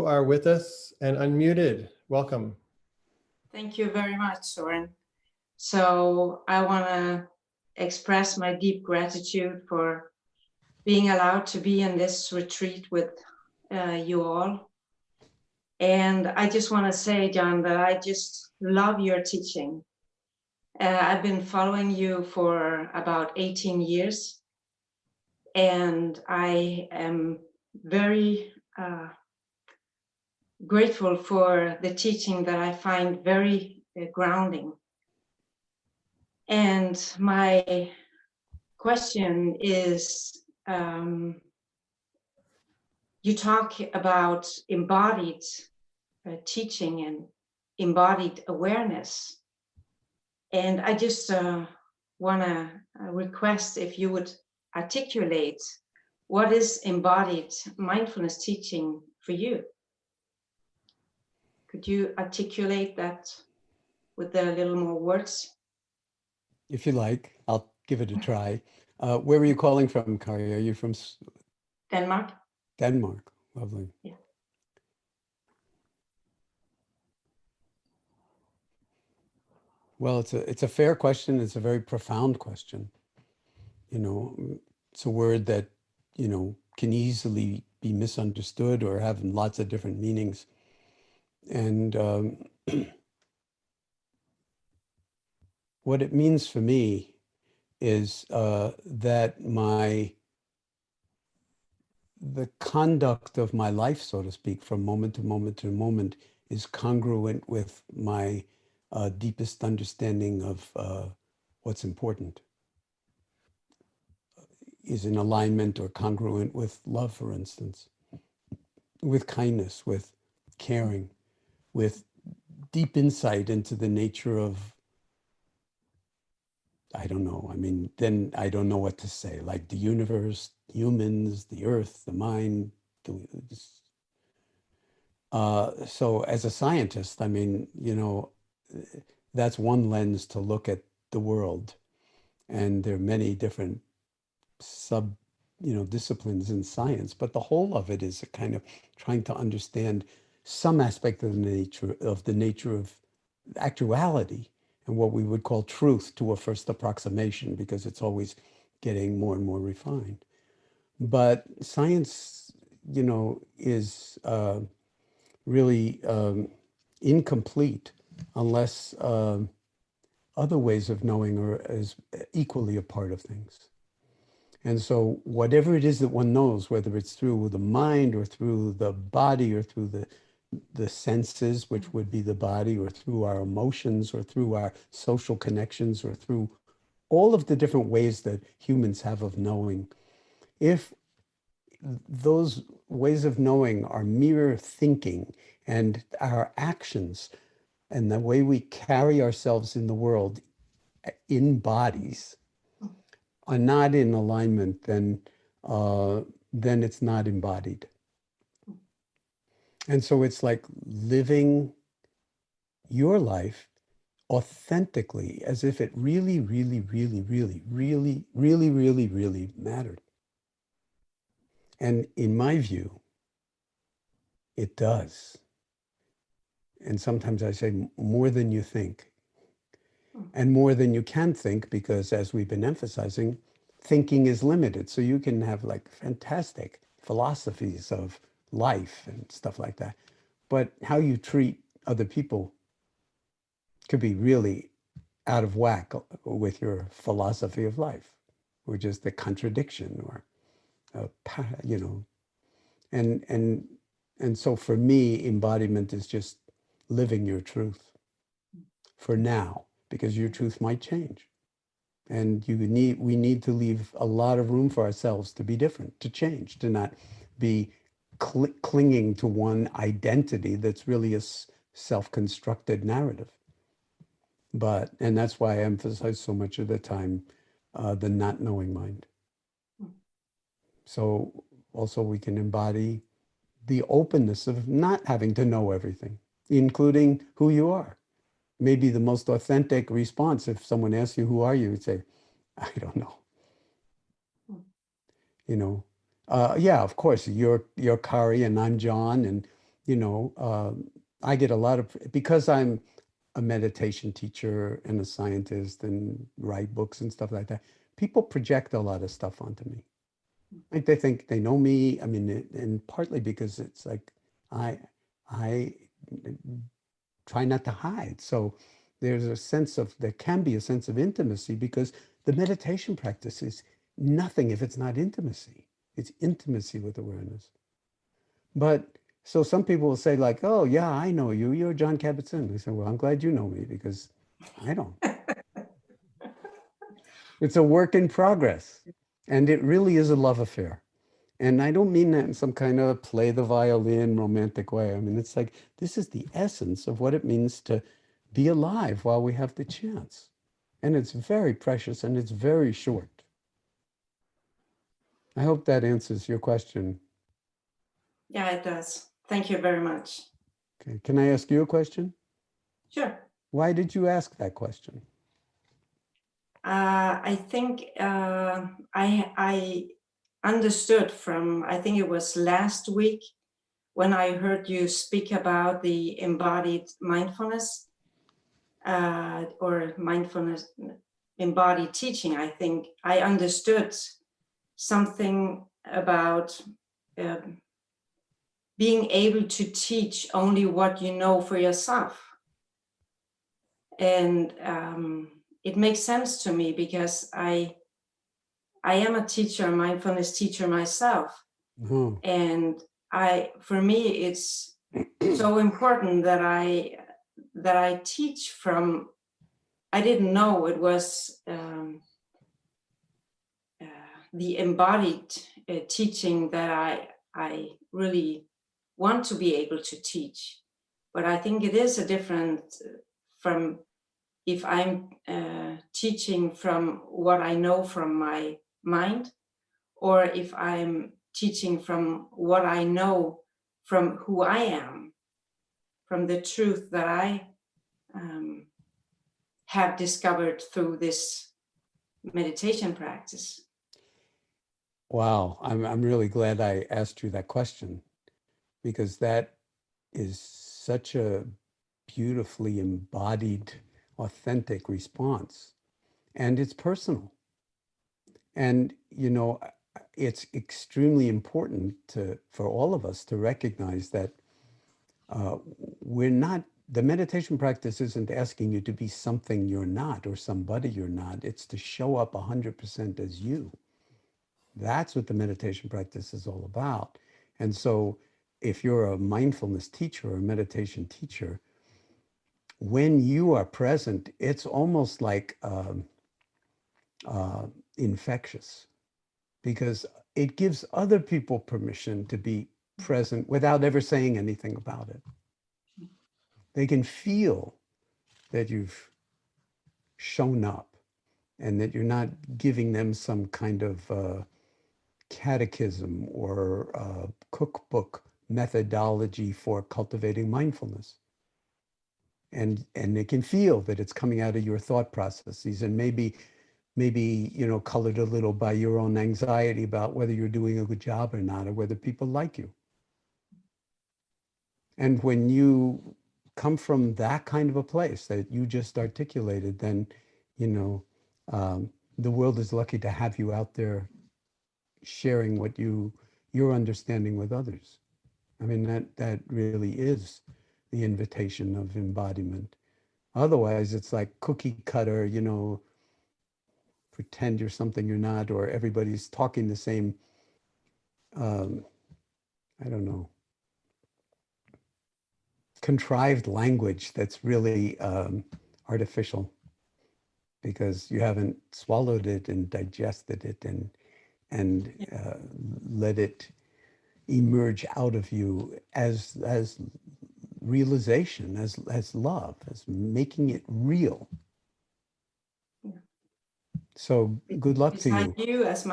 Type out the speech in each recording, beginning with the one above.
are with us and unmuted. Welcome. Thank you very much, Soren. So I want to express my deep gratitude for being allowed to be in this retreat with you all. And I just want to say, Jon, that I just love your teaching. I've been following you for about 18 years, and I am very grateful for the teaching that I find very grounding. And my question is, you talk about embodied teaching and embodied awareness. And I just want to request if you would articulate what is embodied mindfulness teaching for you. Could you articulate that with a little more words? If you like, I'll give it a try. Where are you calling from, Kari? Are you from Denmark? Denmark, lovely. Yeah. Well, it's a fair question. It's a very profound question. You know, it's a word that, you know, can easily be misunderstood or have lots of different meanings. And what it means for me is that the conduct of my life, so to speak, from moment to moment to moment, is congruent with my deepest understanding of what's important, is in alignment or congruent with love, for instance, with kindness, with caring, with deep insight into the nature of, I don't know, I mean, then I don't know what to say, like the universe, humans, the earth, the mind. So as a scientist, I mean, you know, that's one lens to look at the world. And there are many different disciplines in science, but the whole of it is a kind of trying to understand some aspect of the nature of actuality and what we would call truth to a first approximation, because it's always getting more and more refined. But science, you know, is really incomplete unless other ways of knowing are as equally a part of things. And so whatever it is that one knows, whether it's through the mind or through the body or through the senses, which would be the body, or through our emotions or through our social connections or through all of the different ways that humans have of knowing, if those ways of knowing are mere thinking, and our actions and the way we carry ourselves in the world in bodies are not in alignment, then it's not embodied. And so it's like living your life authentically, as if it really, really, really, really, really, really, really, really mattered. And in my view, it does. And sometimes I say more than you think. And more than you can think, because as we've been emphasizing, thinking is limited. So you can have like fantastic philosophies of life and stuff like that. But how you treat other people could be really out of whack with your philosophy of life, or just a contradiction, or, you know. And so for me, embodiment is just living your truth for now, because your truth might change. And we need to leave a lot of room for ourselves to be different, to change, to not be clinging to one identity that's really a self-constructed narrative. And that's why I emphasize so much of the time the not knowing mind. So also we can embody the openness of not having to know everything, including who you are. Maybe the most authentic response, if someone asks you, who are you? You'd say, I don't know. You know, yeah, of course, you're Kari and I'm Jon, and, I get a lot of, because I'm a meditation teacher and a scientist and write books and stuff like that, people project a lot of stuff onto me. Like they think they know me. I mean, and partly because it's like I try not to hide. So there can be a sense of intimacy, because the meditation practice is nothing if it's not intimacy. It's intimacy with awareness. But so some people will say like, oh yeah, I know you. You're Jon Kabat-Zinn. I say, well, I'm glad you know me, because I don't. It's a work in progress. And it really is a love affair. And I don't mean that in some kind of play the violin romantic way. I mean, it's like, this is the essence of what it means to be alive while we have the chance. And it's very precious and it's very short. I hope that answers your question. Yeah, it does. Thank you very much. Okay. Can I ask you a question? Sure. Why did you ask that question? I think I understood from, I think it was last week when I heard you speak about the embodied mindfulness or mindfulness embodied teaching. I think I understood something about being able to teach only what you know for yourself. And it makes sense to me, because I am a teacher, a mindfulness teacher myself. Mm-hmm. And for me, it's so important that I teach from, I didn't know it was the embodied teaching that I really want to be able to teach. But I think it is a different from if I'm teaching from what I know from my mind, or if I'm teaching from what I know from who I am, from the truth that I have discovered through this meditation practice. Wow, I'm really glad I asked you that question, because that is such a beautifully embodied, authentic response. And it's personal. And, it's extremely important for all of us to recognize that the meditation practice isn't asking you to be something you're not or somebody you're not. It's to show up 100% as you. That's what the meditation practice is all about. And so if you're a mindfulness teacher or a meditation teacher, when you are present, it's almost like infectious, because it gives other people permission to be present without ever saying anything about it. They can feel that you've shown up and that you're not giving them some kind of catechism or cookbook methodology for cultivating mindfulness. And they can feel that it's coming out of your thought processes, and maybe colored a little by your own anxiety about whether you're doing a good job or not, or whether people like you. And when you come from that kind of a place that you just articulated, then the world is lucky to have you out there sharing what your understanding with others. I mean, that really is the invitation of embodiment. Otherwise, it's like cookie cutter, pretend you're something you're not, or everybody's talking the same, I don't know, contrived language that's really artificial, because you haven't swallowed it and digested it and let it emerge out of you as realization, as love, as making it real. So good luck to you. Beside you as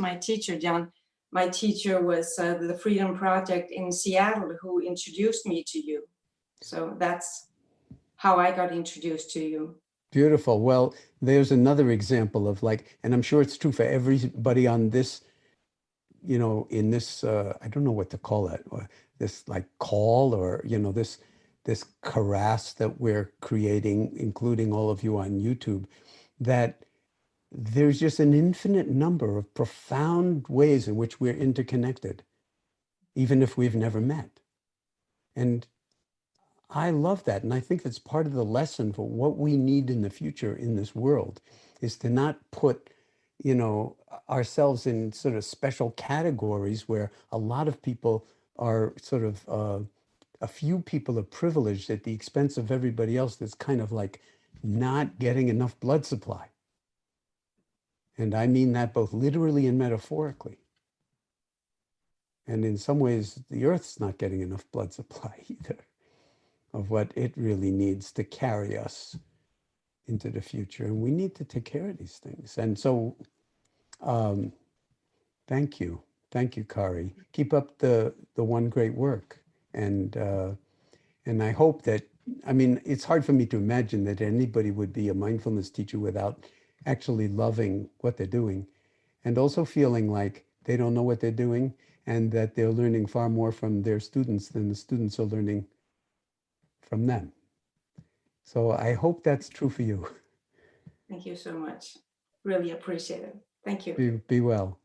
my teacher, Jon, my teacher was the Freedom Project in Seattle, who introduced me to you. So that's how I got introduced to you. Beautiful. Well, there's another example of and I'm sure it's true for everybody on this, in this, I don't know what to call it, this like call, or, you know, this karass that we're creating, including all of you on YouTube, that there's just an infinite number of profound ways in which we're interconnected, even if we've never met. And I love that. And I think that's part of the lesson for what we need in the future in this world, is to not put, you know, ourselves in sort of special categories where a lot of people are sort of, a few people are privileged at the expense of everybody else that's kind of like not getting enough blood supply. And I mean that both literally and metaphorically. And in some ways, the Earth's not getting enough blood supply either of what it really needs to carry us into the future. And we need to take care of these things. And so, thank you. Thank you, Kari. Keep up the one great work. And I hope that, I mean, it's hard for me to imagine that anybody would be a mindfulness teacher without actually loving what they're doing, and also feeling like they don't know what they're doing, and that they're learning far more from their students than the students are learning from them. So I hope that's true for you. Thank you so much. Really appreciate it. Thank you. Be well.